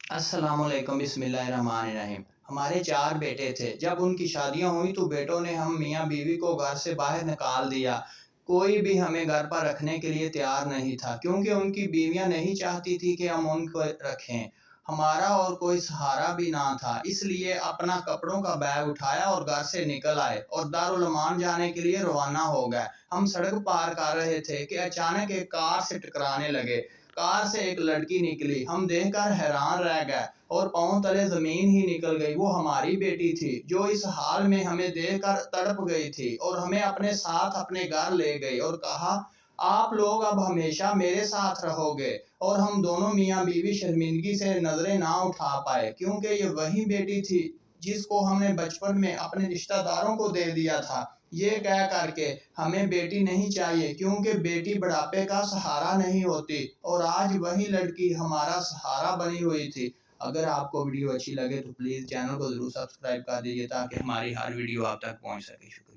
अस्सलामुअलैकुम बिस्मिल्लाहिर्रहमानिर्रहीम। हमारे 4 बेटे थे। जब उनकी शादियां हुई तो बेटों ने हम मियाँ बीवी को घर से बाहर निकाल दिया। कोई भी हमें घर पर रखने के लिए तैयार नहीं था क्योंकि उनकी बीवियां नहीं चाहती थी कि हम उनको रखें। हमारा और कोई सहारा भी ना था, इसलिए अपना कपड़ों का बैग उठाया और घर से निकल आए और दारुल अमान जाने के लिए रवाना हो गए। हम सड़क पार कर रहे थे कि अचानक एक कार से टकराने लगे। कार से एक लड़की निकली, हम देखकर हैरान रह गए और पांव तले जमीन ही निकल गई। वो हमारी बेटी थी जो इस हाल में हमें देखकर तड़प गई थी और हमें अपने साथ अपने घर ले गई और कहा, आप लोग अब हमेशा मेरे साथ रहोगे। और हम दोनों मियाँ बीवी शर्मिंदगी से नजरें ना उठा पाए क्योंकि ये वही बेटी थी जिसको हमने बचपन में अपने रिश्तेदारों को दे दिया था। ये कह करके हमें बेटी नहीं चाहिए क्योंकि बेटी बुढ़ापे का सहारा नहीं होती और आज वही लड़की हमारा सहारा बनी हुई थी। अगर आपको वीडियो अच्छी लगे तो प्लीज़ चैनल को ज़रूर सब्सक्राइब कर दीजिए ताकि हमारी हर वीडियो आप तक पहुंच सके। शुक्रिया।